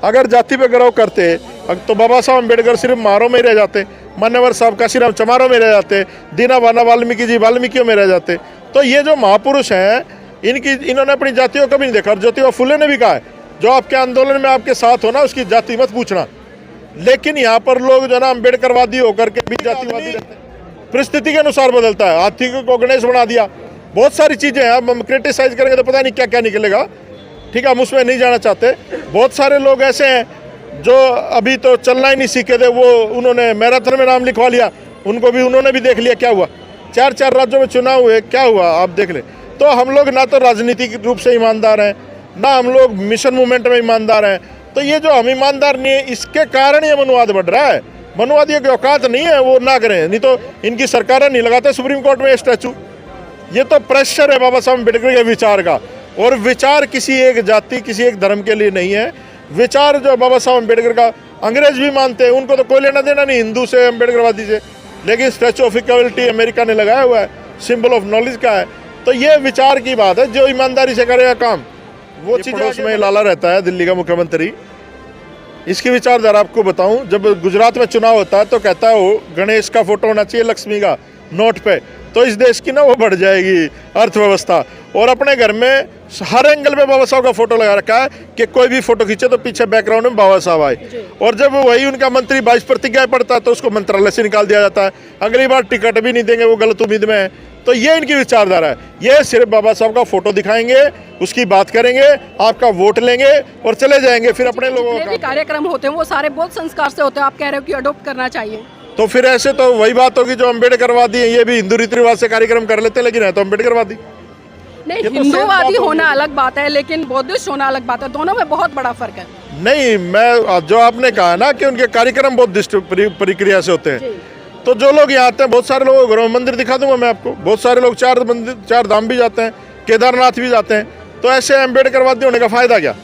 अगर जाति पे गर्व करते तो बाबा साहब अम्बेडकर सिर्फ मारों में ही रह जाते, मान्यवर साहब का सिर्फ चमारों में रह जाते, दीना बाना वाल्मीकि जी वाल्मीकियों में रह जाते। तो ये जो महापुरुष हैं इन्होंने अपनी जातियों को भी नहीं देखा। और ज्योतिबा फुले ने भी कहा है, जो आपके आंदोलन में आपके साथ हो ना उसकी जाति मत पूछना। लेकिन यहाँ पर लोग जो ना अम्बेडकरवादी होकर के भी जातिवादी रहते हैं। परिस्थिति के अनुसार बदलता है। हाथी को गणेश बना दिया, बहुत सारी चीज़ें हैं। अब हम क्रिटिसाइज करेंगे तो पता नहीं क्या क्या निकलेगा। ठीक है, हम उसमें नहीं जाना चाहते। बहुत सारे लोग ऐसे हैं जो अभी तो चलना ही नहीं सीखे थे, वो उन्होंने मैराथन में नाम लिखवा लिया, उन्होंने भी देख लिया क्या हुआ। 4 राज्यों में चुनाव हुए, क्या हुआ आप देख ले। तो हम लोग ना तो राजनीतिक रूप से ईमानदार हैं, ना हम लोग मिशन मूवमेंट में ईमानदार हैं। तो ये जो हम ईमानदार नहीं है, इसके कारण ये मनुवाद बढ़ रहा है। मनुवादियों की औकात नहीं है, वो ना करें, नहीं तो इनकी सरकारें नहीं लगाते सुप्रीम कोर्ट में स्टैचू। ये तो प्रेशर है बाबा साहब अम्बेडकर के विचार का। और विचार किसी एक जाति, किसी एक धर्म के लिए नहीं है। विचार जो बाबा साहब अम्बेडकर का अंग्रेज भी मानते हैं, उनको तो कोई लेना देना नहीं हिंदू से, अम्बेडकरवादी से। लेकिन स्टैचू ऑफ इक्वलिटी अमेरिका ने लगाया हुआ है, सिंबल ऑफ नॉलेज का है। तो ये विचार की बात है, जो ईमानदारी से करेगा काम वो चीज़। उसमें लाला रहता है दिल्ली का मुख्यमंत्री, इसकी विचारधारा आपको बताऊं। जब गुजरात में चुनाव होता है तो कहता है वो गणेश का फोटो होना चाहिए लक्ष्मी का नोट पे, तो इस देश की ना वो बढ़ जाएगी अर्थव्यवस्था। और अपने घर में हर एंगल पे बाबा साहब का फोटो लगा रखा है कि कोई भी फोटो खींचे तो पीछे बैकग्राउंड में बाबा साहब आए। और जब वही उनका मंत्री 22 प्रतिज्ञा पढ़ता है तो उसको मंत्रालय से निकाल दिया जाता है, अगली बार टिकट भी नहीं देंगे, वो गलत उम्मीद में है। तो ये इनकी विचारधारा है। ये सिर्फ बाबा साहब का फोटो दिखाएंगे, उसकी बात करेंगे, आपका वोट लेंगे और चले जाएंगे। फिर अपने लोगों का कार्यक्रम होते हैं वो सारे बहुत संस्कार से होते हैं, आप कह रहे हो कि अडॉप्ट करना चाहिए। तो फिर ऐसे तो वही बात होगी जो अम्बेडकरवादी है, ये भी हिंदू रीति रिवाज से कार्यक्रम कर लेते हैं, लेकिन है तो अम्बेडकरवादी। नहीं, हिंदूवादी होना अलग बात है, लेकिन बौद्धिस्ट होना अलग बात है। दोनों में बहुत बड़ा फर्क है। नहीं, मैं जो आपने कहा ना कि उनके कार्यक्रम बौद्धिस्ट प्रक्रिया से होते हैं, तो जो लोग यहाँ आते हैं, बहुत सारे लोग, गृह मंदिर दिखा दूंगा मैं आपको, बहुत सारे लोग 4 धाम भी जाते हैं, केदारनाथ भी जाते हैं। तो ऐसे अम्बेडकरवादी होने का फायदा क्या?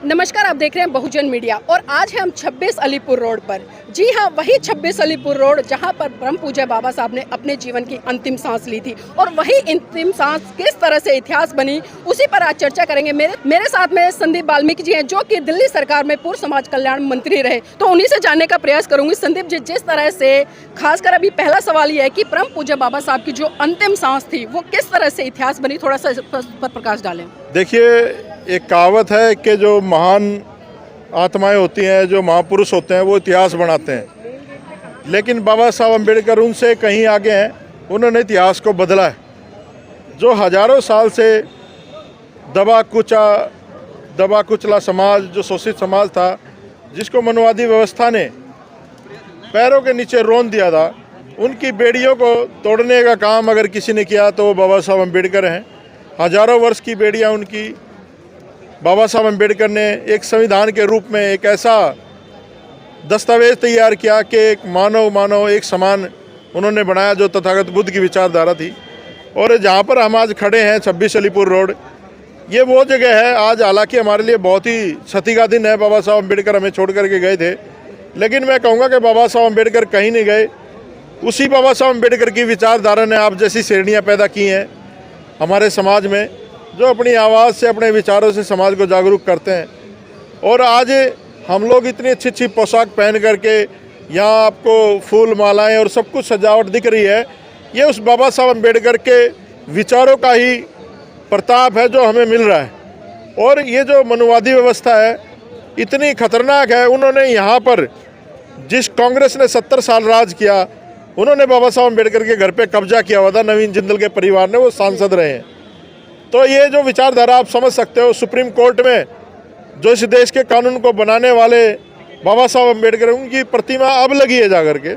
नमस्कार, आप देख रहे हैं बहुजन मीडिया और आज हम 26 अलीपुर रोड पर। जी हाँ, वही 26 अलीपुर रोड जहां पर परम पूज्य बाबा साहब ने अपने जीवन की अंतिम सांस ली थी। और वही अंतिम सांस किस तरह से इतिहास बनी, उसी पर आज चर्चा करेंगे। मेरे साथ में संदीप वाल्मीकि जी हैं, जो कि दिल्ली सरकार में पूर्व समाज कल्याण मंत्री रहे। तो उन्हीं से जानने का प्रयास करूंगी। संदीप जी, जिस तरह से खासकर अभी पहला सवाल ये है कि परम पूज्य बाबा साहब की जो अंतिम सांस थी वो किस तरह से इतिहास बनी, थोड़ा सा इस पर प्रकाश डालें। देखिए, एक कहावत है कि जो महान आत्माएं होती हैं, जो महापुरुष होते हैं, वो इतिहास बनाते हैं। लेकिन बाबा साहब अम्बेडकर उनसे कहीं आगे हैं, उन्होंने इतिहास को बदला है। जो हजारों साल से दबा कुचला समाज, जो शोषित समाज था, जिसको मनुवादी व्यवस्था ने पैरों के नीचे रौंद दिया था, उनकी बेड़ियों को तोड़ने का काम अगर किसी ने किया तो वो बाबा साहब अम्बेडकर हैं। हजारों वर्ष की बेड़ियाँ उनकी, बाबा साहब अम्बेडकर ने एक संविधान के रूप में एक ऐसा दस्तावेज तैयार किया कि एक मानव एक समान उन्होंने बनाया, जो तथागत बुद्ध की विचारधारा थी। और जहाँ पर हम आज खड़े हैं 26 अलीपुर रोड, ये वो जगह है। आज हालांकि हमारे लिए बहुत ही क्षति का दिन है, बाबा साहब अम्बेडकर हमें छोड़ करके गए थे। लेकिन मैं कहूँगा कि बाबा साहब अम्बेडकर कहीं नहीं गए। उसी बाबा साहब अम्बेडकर की विचारधारा ने आप जैसी श्रेणियाँ पैदा की हैं हमारे समाज में, जो अपनी आवाज़ से, अपने विचारों से समाज को जागरूक करते हैं। और आज हम लोग इतनी अच्छी अच्छी पोशाक पहन करके यहाँ आपको फूल मालाएं और सब कुछ सजावट दिख रही है, ये उस बाबा साहब अम्बेडकर के विचारों का ही प्रताप है जो हमें मिल रहा है। और ये जो मनुवादी व्यवस्था है इतनी खतरनाक है। उन्होंने यहाँ पर जिस कांग्रेस ने 70 साल राज किया, उन्होंने बाबा साहब अम्बेडकर के घर पे कब्जा किया हुआ था। नवीन जिंदल के परिवार ने, वो सांसद रहे हैं। तो ये जो विचारधारा आप समझ सकते हो, सुप्रीम कोर्ट में जो इस देश के कानून को बनाने वाले बाबा साहब अम्बेडकर, उनकी प्रतिमा अब लगी है जाकर के।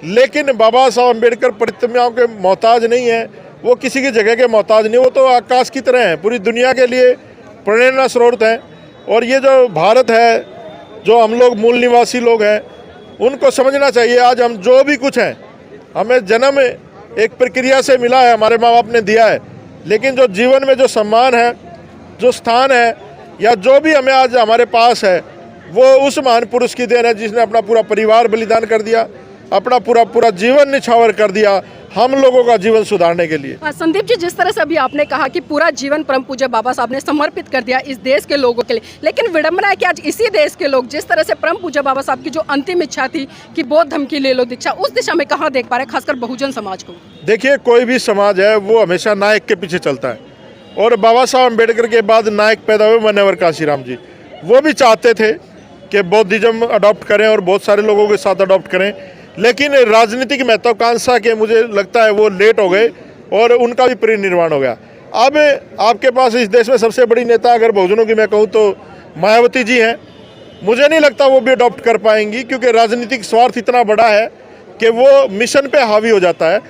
लेकिन बाबा साहब अम्बेडकर प्रतिमाओं के मोहताज नहीं है, वो किसी की जगह के मोहताज नहीं, वो तो आकाश की तरह हैं, पूरी दुनिया के लिए प्रेरणा स्रोत हैं। और ये जो भारत है, जो हम लोग मूल निवासी लोग हैं, उनको समझना चाहिए। आज हम जो भी कुछ हैं, हमें जन्म एक प्रक्रिया से मिला है, हमारे माँ बाप ने दिया है। लेकिन जो जीवन में जो सम्मान है, जो स्थान है, या जो भी हमें आज हमारे पास है, वो उस महान पुरुष की देन है जिसने अपना पूरा परिवार बलिदान कर दिया, अपना पूरा पूरा जीवन निछावर कर दिया हम लोगों का जीवन सुधारने के लिए। संदीप जी, जिस तरह से अभी आपने कहा कि पूरा जीवन परम पूज्य बाबा साहब ने समर्पित कर दिया इस देश के लोगों के लिए, लेकिन विडंबना है कि आज इसी देश के लोग जिस तरह से परम पूज्य बाबा साहब की जो अंतिम इच्छा थी कि बौद्ध धर्म की ले लो दीक्षा, उस दिशा में कहाँ देख पा रहे, खासकर बहुजन समाज को? देखिए, कोई भी समाज है वो हमेशा नायक के पीछे चलता है, और बाबा साहब अम्बेडकर के बाद नायक पैदा हुए मान्यवर काशीराम जी। वो भी चाहते थे कि बौद्धिज्म अडॉप्ट करें और बहुत सारे लोगों के साथ अडॉप्ट करें, लेकिन राजनीतिक महत्वाकांक्षा के मुझे लगता है वो लेट हो गए और उनका भी परिनिर्वाण हो गया। अब आपके पास इस देश में सबसे बड़ी नेता अगर बहुजनों की मैं कहूँ तो मायावती जी हैं। मुझे नहीं लगता वो भी अडॉप्ट कर पाएंगी, क्योंकि राजनीतिक स्वार्थ इतना बड़ा है कि वो मिशन पे हावी हो जाता है।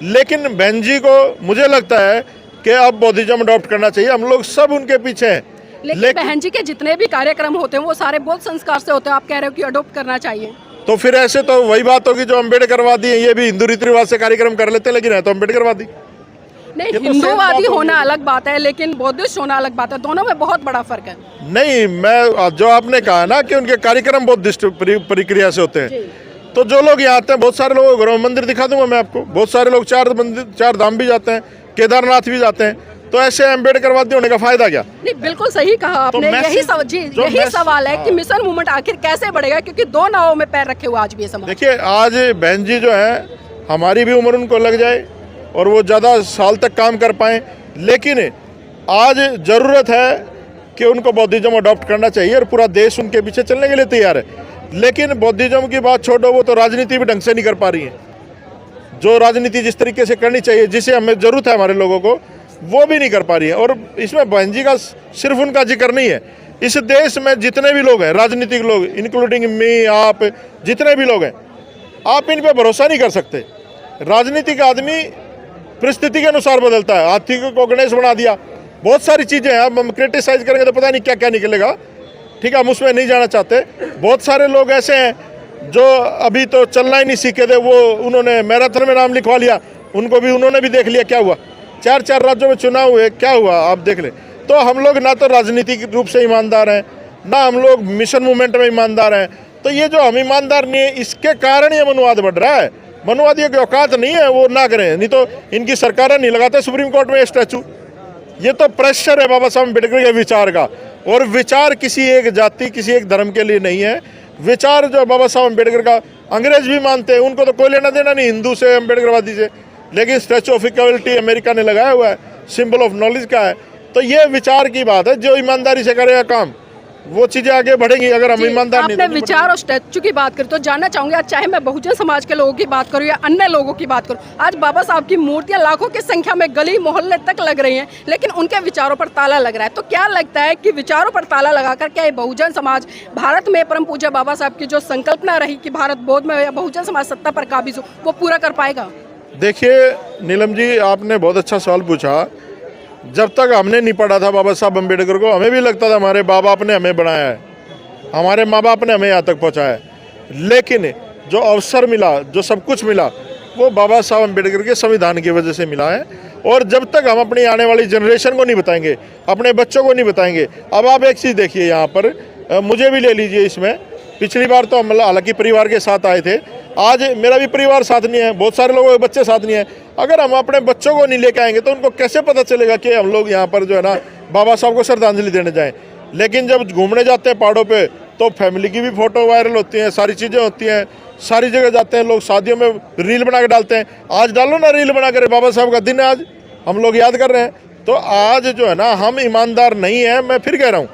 लेकिन बहन जी को मुझे लगता है कि अब बौद्धिज्म अडॉप्ट करना चाहिए, हम लोग सब उनके पीछे हैं। लेकिन बहन जी के जितने भी कार्यक्रम होते हैं वो सारे बौद्ध संस्कार से होते हैं, आप कह रहे हो कि अडॉप्ट करना चाहिए, तो फिर ऐसे तो वही बात होगी जो अम्बेडकरवादी है, ये भी हिंदू रीति रिवाज से कार्यक्रम कर लेते हैं, लेकिन है तो अम्बेडकरवादी। नहीं, हिंदूवादी होना अलग बात है, लेकिन बौद्धिस्ट होना अलग बात है, दोनों में बहुत बड़ा फर्क है। नहीं, मैं जो आपने कहा ना कि उनके कार्यक्रम बौद्धिस्ट प्रक्रिया से होते हैं, तो जो लोग यहाँ आते हैं, बहुत सारे लोग, गृह मंदिर दिखा दूंगा मैं आपको, बहुत सारे लोग चार धाम भी जाते हैं, केदारनाथ भी जाते हैं, तो ऐसे अम्बेडकरवादी होने का फायदा क्या? नहीं, बिल्कुल सही कहा आपने। यही सवाल है कि मिशन मूवमेंट आखिर कैसे बढ़ेगा, क्योंकि दो नावों में पैर रखे हुए आज भी ये समाज। देखिए, आज बहन जी जो है, हमारी भी उम्र उनको लग जाए और वो ज़्यादा साल तक काम कर पाएँ, लेकिन आज ज़रूरत है कि उनको बौद्धिज्म अडॉप्ट करना चाहिए और पूरा देश उनके पीछे चलने के लिए तैयार है। लेकिन बौद्धिज्म की बात छोड़ो, वो तो राजनीति भी ढंग से नहीं कर पा रही है। जो राजनीति जिस तरीके से करनी चाहिए, जिसे हमें ज़रूरत है हमारे लोगों को, वो भी नहीं कर पा रही है। और इसमें बहन जी का सिर्फ उनका जिक्र नहीं है, इस देश में जितने भी लोग हैं, राजनीतिक लोग, इंक्लूडिंग मी, आप, जितने भी लोग हैं, आप इन पे भरोसा नहीं कर सकते। राजनीतिक आदमी परिस्थिति के अनुसार बदलता है। हाथी को गणेश बना दिया, बहुत सारी चीज़ें हैं। अब हम क्रिटिसाइज करेंगे तो पता नहीं क्या क्या निकलेगा, ठीक है, हम उसमें नहीं जाना चाहते। बहुत सारे लोग ऐसे हैं जो अभी तो चलना ही नहीं सीखे थे, वो उन्होंने मैराथन में नाम लिखवा लिया, उन्होंने भी देख लिया क्या हुआ। 4 राज्यों में चुनाव हुए, क्या हुआ आप देख लें। तो हम लोग ना तो राजनीतिक रूप से ईमानदार हैं, ना हम लोग मिशन मूवमेंट में ईमानदार हैं। तो ये जो हम ईमानदार नहीं है, इसके कारण ये मनुवाद बढ़ रहा है। मनुवादियों की औकात नहीं है वो ना करें, नहीं तो इनकी सरकारें नहीं लगाते सुप्रीम कोर्ट में ये स्टैचू। ये तो प्रेशर है बाबा साहब अम्बेडकर के विचार का, और विचार किसी एक जाति, किसी एक धर्म के लिए नहीं है। विचार जो बाबा साहब अम्बेडकर का अंग्रेज भी मानते हैं, उनको तो कोई लेना देना नहीं हिंदू से, अम्बेडकरवादी से, लेकिन स्टैचू ऑफ इक्वलिटी अमेरिका ने लगाया हुआ है, सिंबल ऑफ नॉलेज का है। तो ये विचार की बात है, जो ईमानदारी से करेगा काम, वो चीज़ें आगे बढ़ेंगी। अगर हम ईमानदार नहीं, आपने विचार और स्टैचू की बात करी तो जानना चाहूंगी, आज चाहे मैं बहुजन समाज के लोगों की बात करूं या अन्य लोगों की बात करूं, आज बाबा साहब की मूर्तियां लाखों की संख्या में गली मोहल्ले तक लग रही हैं, लेकिन उनके विचारों पर ताला लग रहा है। तो क्या लगता है कि विचारों पर ताला लगाकर क्या ये बहुजन समाज भारत में परम पूज्य बाबा साहब की जो संकल्पना रही कि भारत बौद्ध में या बहुजन समाज सत्ता पर काबिज हो, वो पूरा कर पाएगा? देखिए नीलम जी, आपने बहुत अच्छा सवाल पूछा। जब तक हमने नहीं पढ़ा था बाबा साहब अम्बेडकर को, हमें भी लगता था हमारे बाप बाप ने हमें बनाया है, हमारे माँ बाप ने हमें यहाँ तक पहुँचाया है। लेकिन जो अवसर मिला, जो सब कुछ मिला, वो बाबा साहब अम्बेडकर के संविधान की वजह से मिला है। और जब तक हम अपनी आने वाली जनरेशन को नहीं बताएंगे, अपने बच्चों को नहीं बताएंगे। अब आप एक चीज़ देखिए, यहाँ पर मुझे भी ले लीजिए इसमें। पिछली बार तो हम हालांकि परिवार के साथ आए थे, आज मेरा भी परिवार साथ नहीं है, बहुत सारे लोगों के बच्चे साथ नहीं है। अगर हम अपने बच्चों को नहीं लेके आएंगे तो उनको कैसे पता चलेगा कि हम लोग यहाँ पर जो है ना बाबा साहब को श्रद्धांजलि देने जाएं। लेकिन जब घूमने जाते हैं पहाड़ों पे, तो फैमिली की भी फ़ोटो वायरल होती हैं, सारी चीज़ें होती हैं, सारी जगह जाते हैं लोग, शादियों में रील बना के डालते हैं। आज डालो ना रील बना कर, बाबा साहब का दिन है आज, हम लोग याद कर रहे हैं। तो आज जो है ना, हम ईमानदार नहीं है। मैं फिर कह रहा हूँ,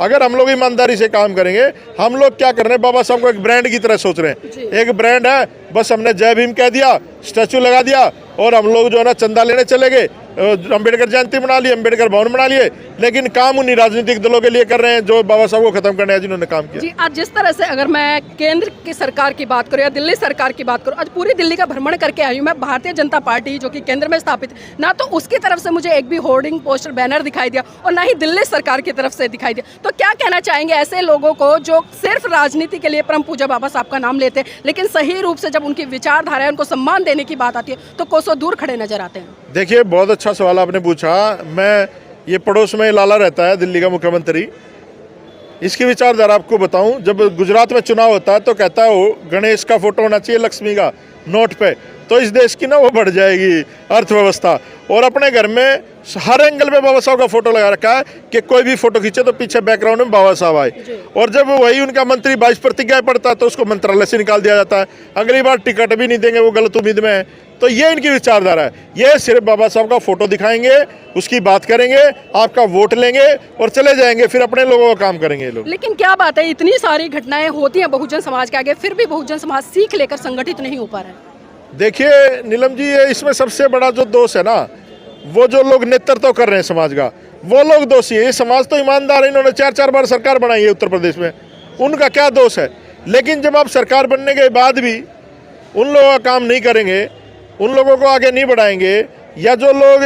अगर हम लोग ईमानदारी से काम करेंगे, हम लोग क्या कर रहे हैं, बाबा साहब को एक ब्रांड की तरह सोच रहे हैं। एक ब्रांड है, बस हमने जय भीम कह दिया, स्टैचू लगा दिया, और हम लोग जो है ना चंदा लेने चले गए, अम्बेडकर जयंती बना ली, अम्बेडकर भवन बना लिए, लेकिन काम उन्हीं राजनीतिक दलों के लिए कर रहे हैं जो बाबा साहब को खत्म करने हैं, जिन्होंने काम किया। जी, आज जिस तरह से अगर मैं केंद्र की सरकार की बात करूं या दिल्ली सरकार की बात करूं, आज पूरी दिल्ली का भ्रमण करके आई हूं मैं। भारतीय जनता पार्टी जो कि केंद्र में स्थापित, ना तो उसकी तरफ से मुझे एक भी होर्डिंग, पोस्टर, बैनर दिखाई दिया, और ना ही दिल्ली सरकार की तरफ से दिखाई दिया। तो क्या कहना चाहेंगे ऐसे लोगों को जो सिर्फ राजनीति के लिए परम पूज्य बाबा साहब का नाम लेते हैं, लेकिन सही रूप से जब उनकी विचारधारा है, उनको सम्मान देने की बात आती है, तो कोसों दूर खड़े नजर आते हैं? देखिए, बहुत अच्छा सवाल आपने पूछा। मैं, ये पड़ोस में लाला रहता है, दिल्ली का मुख्यमंत्री, इसकी विचारधारा आपको बताऊं, जब गुजरात में चुनाव होता है तो कहता है वो गणेश का फोटो होना चाहिए लक्ष्मी का नोट पे, तो इस देश की ना वो बढ़ जाएगी अर्थव्यवस्था। और अपने घर में हर एंगल पे बाबा साहब का फोटो लगा रखा है कि कोई भी फोटो खींचे तो पीछे बैकग्राउंड में बाबा साहब आए। और जब वही उनका मंत्री 22 प्रतिज्ञाएं पढ़ता है तो उसको मंत्रालय से निकाल दिया जाता है, अगली बार टिकट भी नहीं देंगे, वो गलत उम्मीद में है। तो ये इनकी विचारधारा है, ये सिर्फ बाबा साहब का फोटो दिखाएंगे, उसकी बात करेंगे, आपका वोट लेंगे और चले जाएंगे, फिर अपने लोगों का काम करेंगे ये लोग। लेकिन क्या बात है, इतनी सारी घटनाएं होती हैं बहुजन समाज के आगे, फिर भी बहुजन समाज सीख लेकर संगठित नहीं हो पा रहा है। देखिए नीलम जी, ये इसमें सबसे बड़ा जो दोष है ना, वो जो लोग नेतृत्व कर रहे हैं समाज का, वो लोग दोषी है। ये समाज तो ईमानदार है, इन्होंने 4-4 बार सरकार बनाई है उत्तर प्रदेश में, उनका क्या दोष है। लेकिन जब आप सरकार बनने के बाद भी उन लोगों का काम नहीं करेंगे, उन लोगों को आगे नहीं बढ़ाएंगे, या जो लोग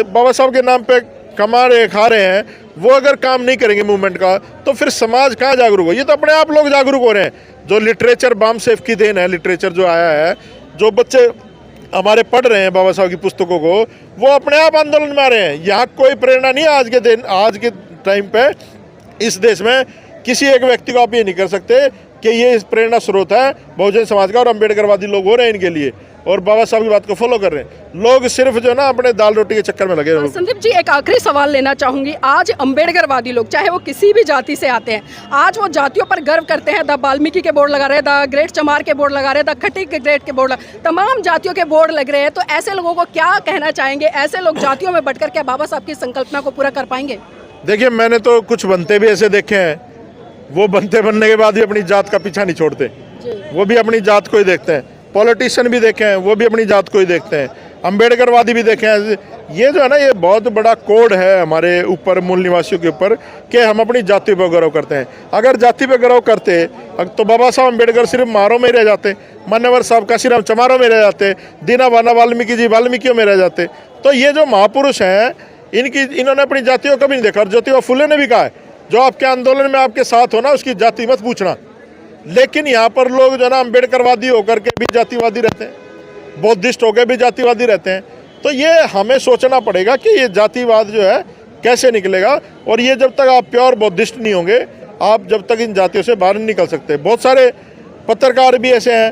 बाबा साहब के नाम पे कमा रहे खा रहे हैं वो अगर काम नहीं करेंगे मूवमेंट का, तो फिर समाज कहाँ जागरूक हो। ये तो अपने आप लोग जागरूक हो रहे हैं। जो लिटरेचर बाम सेफ की देन है, लिटरेचर जो आया है, जो बच्चे हमारे पढ़ रहे हैं बाबा साहब की पुस्तकों को, वो अपने आप आंदोलन में आ रहे हैं। यहाँ कोई प्रेरणा नहीं है आज के दिन, आज के टाइम पे इस देश में किसी एक व्यक्ति को आप ये नहीं कर सकते कि ये प्रेरणा स्रोत है बहुजन समाज का, और अम्बेडकरवादी लोग हो रहे हैं इनके लिए, और बाबा साहब की बात को फॉलो कर रहे हैं। लोग सिर्फ जो ना अपने दाल रोटी के चक्कर में लगे हैं। संदीप जी, एक आखिरी सवाल लेना चाहूंगी। आज अम्बेडकरवादी लोग, चाहे वो किसी भी जाति से आते हैं, आज वो जातियों पर गर्व करते हैं। द वाल्मीकि के बोर्ड लगा रहे हैं, द ग्रेट चमार के बोर्ड लगा रहे हैं, द खट्टी के ग्रेट के बोर्ड, तमाम जातियों के बोर्ड लग रहे हैं। तो ऐसे लोगों को क्या कहना चाहेंगे? ऐसे लोग जातियों में बटकर क्या बाबा साहब की संकल्पना को पूरा कर पाएंगे? देखिए, मैंने तो कुछ बनते भी ऐसे देखे हैं, वो बनते बनने के बाद भी अपनी जात का पीछा नहीं छोड़ते, वो भी अपनी जात को ही देखते हैं। पॉलिटिशियन भी देखे हैं, वो भी अपनी जात को ही देखते हैं। अम्बेडकरवादी भी देखे हैं। ये जो है ना, ये बहुत बड़ा कोड है हमारे ऊपर, मूल निवासियों के ऊपर, कि हम अपनी जाति पर गौरव करते हैं। अगर जाति पर गौरव करते तो बाबा साहब अम्बेडकर सिर्फ मारों में ही रह जाते, मान्यवर साहब का सिर्फ चमारों में रह जाते, दीना बाना वाल्मीकि जी वाल्मीकियों में रह जाते। तो ये जो महापुरुष हैं, इन्होंने अपनी जातियों को भी नहीं देखा। और ज्योतिबा फुले ने भी कहा है, जो आपके आंदोलन में आपके साथ हो ना, उसकी जाति मत पूछना। लेकिन यहाँ पर लोग जो ना अम्बेडकरवादी होकर के भी जातिवादी रहते हैं, बौद्धिस्ट होकर भी जातिवादी रहते हैं। तो ये हमें सोचना पड़ेगा कि ये जातिवाद जो है कैसे निकलेगा। और ये जब तक आप प्योर बौद्धिस्ट नहीं होंगे, आप जब तक इन जातियों से बाहर नहीं निकल सकते। बहुत सारे पत्रकार भी ऐसे हैं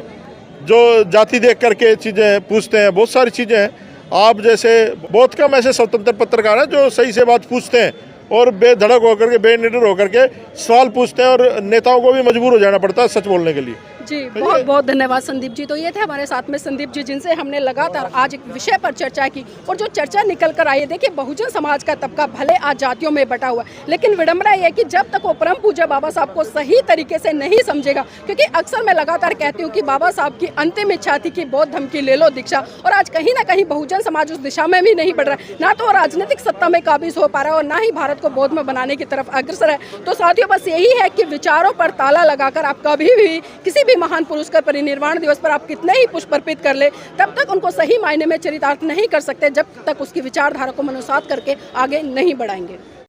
जो जाति देख करके चीज़ें पूछते हैं, बहुत सारी चीज़ें हैं। आप जैसे बहुत कम ऐसे स्वतंत्र पत्रकार हैं जो सही से बात पूछते हैं और बेधड़क होकर के, बेनिडर होकर के सवाल पूछते हैं, और नेताओं को भी मजबूर हो जाना पड़ता है सच बोलने के लिए। जी, बहुत बहुत धन्यवाद संदीप जी। तो ये थे हमारे साथ में संदीप जी, जिनसे हमने लगातार आज एक विषय पर चर्चा की, और जो चर्चा निकल कर आई है, देखिए बहुजन समाज का तबका भले आज जातियों में बटा हुआ है, लेकिन विडंबना ये है कि जब तक वो परम पूज्य बाबा साहब को सही तरीके से नहीं समझेगा, क्योंकि अक्सर मैं लगातार कहती हूँ कि बाबा साहब की अंतिम इच्छा थी कि बौद्ध धर्म की ले लो दीक्षा, और आज कहीं ना कहीं बहुजन समाज उस दिशा में भी नहीं बढ़ रहा है। ना तो वो राजनीतिक सत्ता में काबिज हो पा रहा है, और ना ही भारत को बौद्ध में बनाने की तरफ अग्रसर है। तो साथियों, बस यही है कि विचारों पर ताला लगाकर आप कभी भी किसी भी महान पुरुष का परिनिर्वाण दिवस पर आप कितने ही पुष्प अर्पित कर ले, तब तक उनको सही मायने में चरितार्थ नहीं कर सकते, जब तक उसकी विचारधारा को मनोसात करके आगे नहीं बढ़ाएंगे।